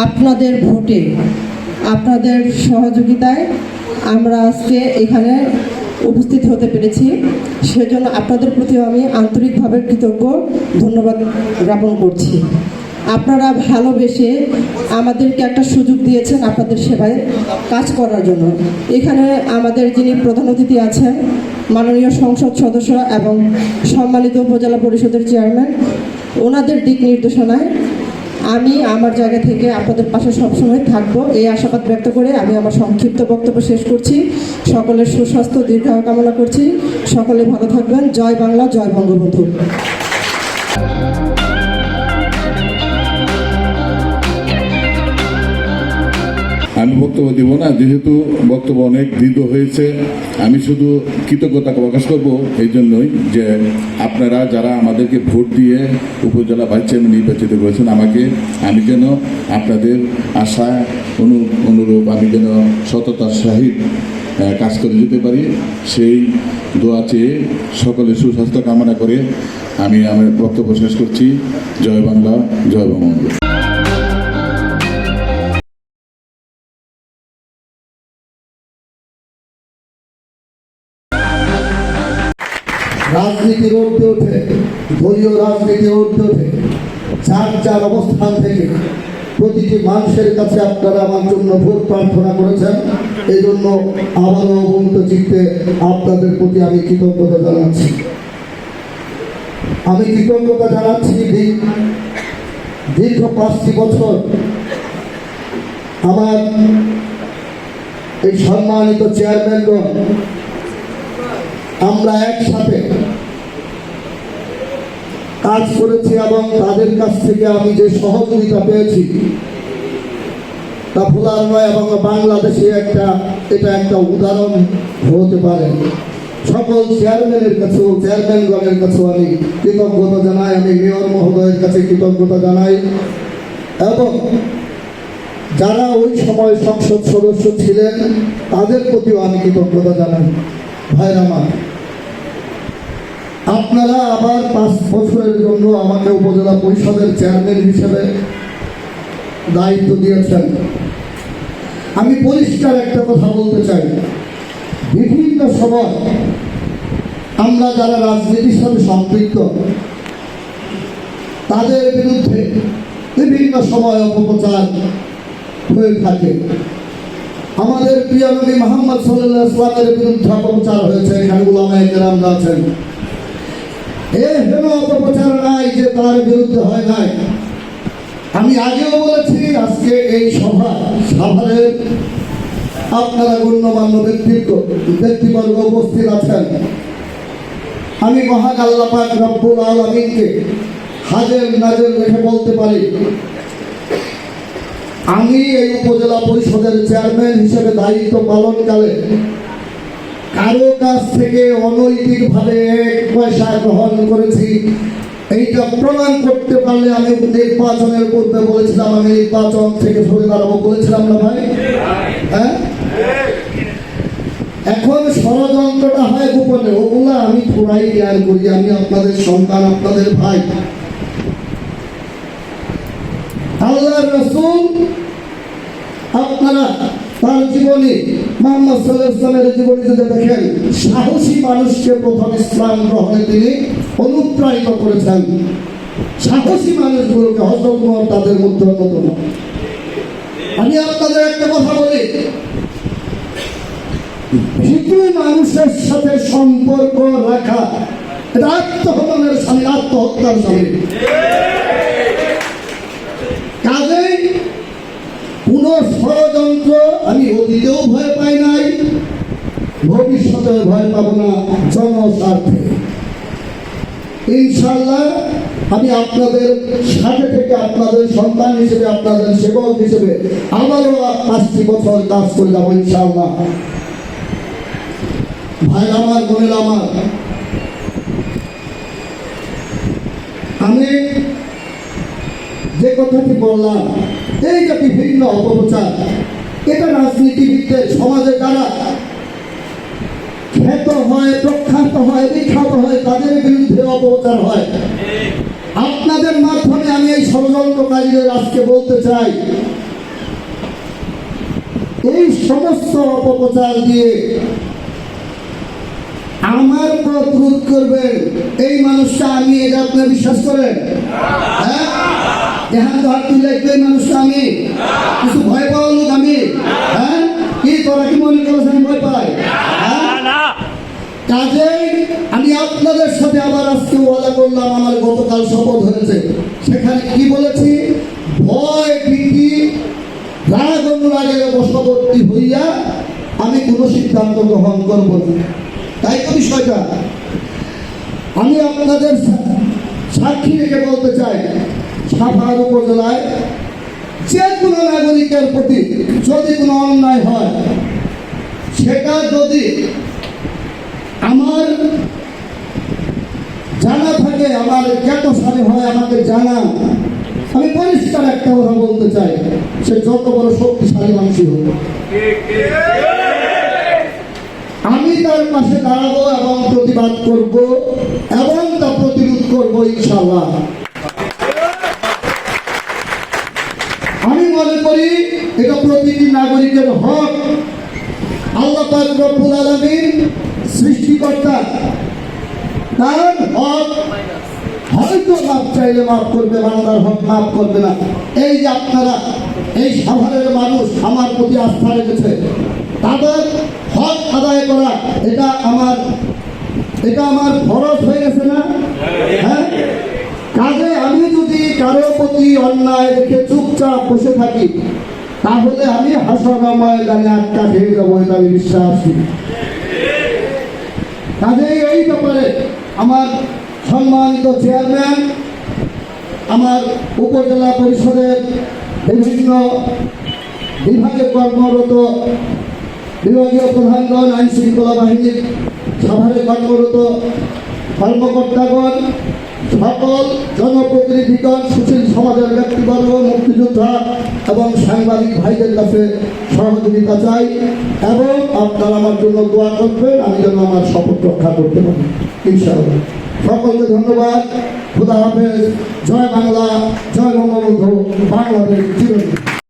আপনাদের ভোটে, আপনাদের সহযোগিতায় আমরা আজকে এখানে উপস্থিত হতে পেরেছি। সেজন্য আপনাদের প্রতিও আমি আন্তরিকভাবে কৃতজ্ঞ, ধন্যবাদ জ্ঞাপন করছি। আপনারা ভালোবেসে আমাদেরকে একটা সুযোগ দিয়েছেন আপনাদের সেবায় কাজ করার জন্য। এখানে আমাদের যিনি প্রধান অতিথি আছেন, মাননীয় সংসদ সদস্য এবং সম্মানিত উপজেলা পরিষদের চেয়ারম্যান, ওনাদের দিক নির্দেশনায় আমি আমার জায়গা থেকে আপনাদের পাশে সবসময় থাকবো, এই আশাবাদ ব্যক্ত করে আমি আমার সংক্ষিপ্ত বক্তব্য শেষ করছি। সকলের সুস্বাস্থ্য দীর্ঘায়ু কামনা করছি। সকলে ভালো থাকবেন। জয় বাংলা, জয় বঙ্গবন্ধু। আমি বক্তব্য দিব না, যেহেতু বক্তব্য অনেক দীর্ঘ হয়েছে। আমি শুধু কৃতজ্ঞতা প্রকাশ করব এই জন্যই যে আপনারা যারা আমাদেরকে ভোট দিয়ে উপজেলা ভাইস চেয়ারম্যান নির্বাচিত করেছেন আমি যেন আপনাদের আশা অনুরূপ আমি যেন সততার সহিত কাজ করে যেতে পারি, সেই দোয়া চেয়ে সকলে সুস্বাস্থ্য কামনা করে আমি আমার বক্তব্য শেষ করছি। জয় বাংলা, জয় বঙ্গবন্ধু। রাজনীতির ঊর্ধ্বে ওঠে, দলীয় রাজনীতির ঊর্ধ্বে ওঠে, যার যার অবস্থান থেকে প্রতিটি মানুষের কাছে আপনারা আমার জন্য ভোট প্রার্থনা করেছেন। এই জন্য আবারও অবন্ত চিত্তে আপনাদের প্রতি আমি কৃতজ্ঞতা জানাচ্ছি। দীর্ঘ 5টি বছর আমার এই সম্মানিত চেয়ারম্যানগণ আমরা একসাথে কাজ করেছি এবং তাদের কাছ থেকে আমি যে সহযোগিতা পেয়েছি তা ভোলার নয় এবং বাংলাদেশে এটা একটা উদাহরণ হতে পারে। সকল চেয়ারম্যানের কাছেও, চেয়ারম্যানগণের কাছেও আমি কৃতজ্ঞতা জানাই। আমি মেয়র মহোদয়ের কাছে কৃতজ্ঞতা জানাই এবং যারা ওই সময় সংসদ সদস্য ছিলেন তাদের প্রতিও আমি কৃতজ্ঞতা জানাই। ভাইরা আমার, আপনারা আবার 5 বছরের জন্য আমাকে উপজেলা পরিষদের চেয়ারম্যান হিসেবে দায়িত্ব দিয়েছেন। আমি পরিষ্কার একটা কথা বলতে চাই, বিভিন্ন সময় আমরা যারা রাজনীতির সাথে সম্পৃক্ত তাদের বিরুদ্ধে বিভিন্ন সময় অপপ্রচার হয়ে থাকে। আমাদের প্রিয় নবী মুহাম্মদ সাল্লাল্লাহু আলাইহি ওয়াসাল্লামের বিরুদ্ধে অপপ্রচার হয়েছে। এখানে উলামায়ে কেরামরা আছেন। হেন অপপ্রচার নাই যে তার বিরুদ্ধে হয় নাই। আমি আগেও বলেছি, আজকে এই সভায় আপনারা গণ্যমান্য ব্যক্তিবর্গ উপস্থিত আছেন। আমি মহান আল্লাহ পাক রব্বুল আলামিনকে হাজের নাজের রেখে বলতে পারি, আমি এই উপজেলা পরিষদের চেয়ারম্যান হিসেবে দায়িত্ব পালনকালে কারো কাছ থেকে অনৈতিকভাবে 1 পয়সা গ্রহণ করেছি এইটা প্রমাণ করতে পারলে আমি নির্বাচনের পূর্বে বলেছিলাম আমি নির্বাচন থেকে সরে দাঁড়াবো, বলেছিলাম না ভাই? হ্যাঁ, এখন ষড়যন্ত্রটা হয় গোপনে, ওগুলা আমি পুরাই জ্ঞান করি। আমি আপনাদের সন্তান, আপনাদের ভাই। আল্লাহর রাসূল আপনারা তার জীবনী, মুহাম্মদ সাল্লাল্লাহু আলাইহি ওয়াসাল্লামের জীবনী যদি দেখেন, সাহসী মানুষকে প্রথম ইসলাম গ্রহণে তিনি অনুপ্রাণিত করেছেন। সাহসী মানুষগুলোকে, হযরত ওমর তাদের মধ্যে অন্যতম। আমি আপনাদের একটা কথা বলি, ভীতু মানুষের সাথে সম্পর্ক রাখা এটা আত্মহননের সামিল, আত্মহত্যার সামিল। কাজেই কোন ষড়যন্ত্র আমি অতীতেও ভয় পাই নাই, ভবিষ্যতে ভয় পাবো না। জনস্বার্থে ইনশাআল্লাহ আমি আপনাদের সাথে থেকে, আপনাদের সন্তান হিসেবে, আপনাদের সেবক হিসেবে আবারও 5টি বছর কাজ করে যাবো ইনশাআল্লাহ। ভাই আমার, বোনেরা আমার, আমি যে কথাটি বললাম, এই যে বিভিন্ন অপপ্রচার, এটা রাজনীতিবিদদের সমাজে যারা খ্যাত হয়, প্রখ্যাত হয়, বিখ্যাত হয়, তাদের বিরুদ্ধে অপপ্রচার হয়। আপনাদের মাধ্যমে আমি এই ষড়যন্ত্রকারীদের আজকে বলতে চাই, এই সমস্ত অপপ্রচার দিয়ে আমার পথ রোধ করবেন এই মানুষটা আমি, এটা আপনার বিশ্বাস করেন? হ্যাঁ, যেখানে তো হাত তুলে এই মানুষটা আমি, কিছু ভয় পাওয়ার লোক আমি? হ্যাঁ, কি তোরা কি মনে করেছেন ভয় পাই? হ্যাঁ, কাজেই আমি আপনাদের সাথে আবার আজকে ওয়াদা করলাম, আমার গতকাল শপথ হয়েছে, সেখানে কি বলেছি, ভয় ভীতি রাগ অনুরাগের বশবর্তী হইয়া আমি কোনো সিদ্ধান্ত গ্রহণ করব না। তাই তো বিষয়টা আমি আপনাদের সাক্ষী রেখে বলতে চাই, সাভার উপজেলায় যে কোনো নাগরিকের প্রতি যদি কোনো অন্যায় হয়, সেটা যদি আমার জানা থাকে, আমার জ্ঞাত সাথে হয়, আমাকে জানান, আমি পরিষ্কার একটা কথা বলতে চাই, সে যত বড় শক্তিশালী মানুষই হোক, আমি তার পাশে দাঁড়াবো এবং প্রতিবাদ করব এবং তা প্রতিরোধ করব ইনশাআল্লাহ। আমি মনে করি এটা প্রতিটি নাগরিকের হক। আল্লাহ পাক রব্বুল আলামিন সৃষ্টিকর্তা, তার হক হয়তো মাপ চাইলে মাফ করবে, বান্দার হক মাফ করবে না। এই যে আপনারা এই সাভারের মানুষ আমার প্রতি আস্থা রেখেছে, তাদের হক আদায় করা এটা আমার ফরজ হয়ে গেছে না? হ্যাঁ, কাজে আমি যদি কারো প্রতি অন্যায় দেখে চুপচাপ বসে থাকি, তাহলে আমি হাসনা ময়দানে আটকা খেয়ে যাবো, এটা আমি বিশ্বাসী। কাজে এই ব্যাপারে আমার সম্মানিত চেয়ারম্যান, আমার উপজেলা পরিষদের বিভিন্ন বিভাগে কর্মরত বিভাগীয় প্রধানগণ, আইন শৃঙ্খলা বাহিনীর সাভারে কর্মরত কর্মকর্তাগণ, সকল জনপ্রতিনিধিগণ, সুশীল সমাজের ব্যক্তিবর্গ, মুক্তিযোদ্ধা এবং সাংবাদিক ভাইদের কাছে সহযোগিতা চাই এবং আপনারা আমার জন্য দোয়া করবেন, আমি যেন আমার শপথ রক্ষা করতে পারি ইনশাআল্লাহ। সকলকে ধন্যবাদ। খোদা হাফেজ। জয় বাংলা, জয় বঙ্গবন্ধু, বাংলাদেশ চিরদিন।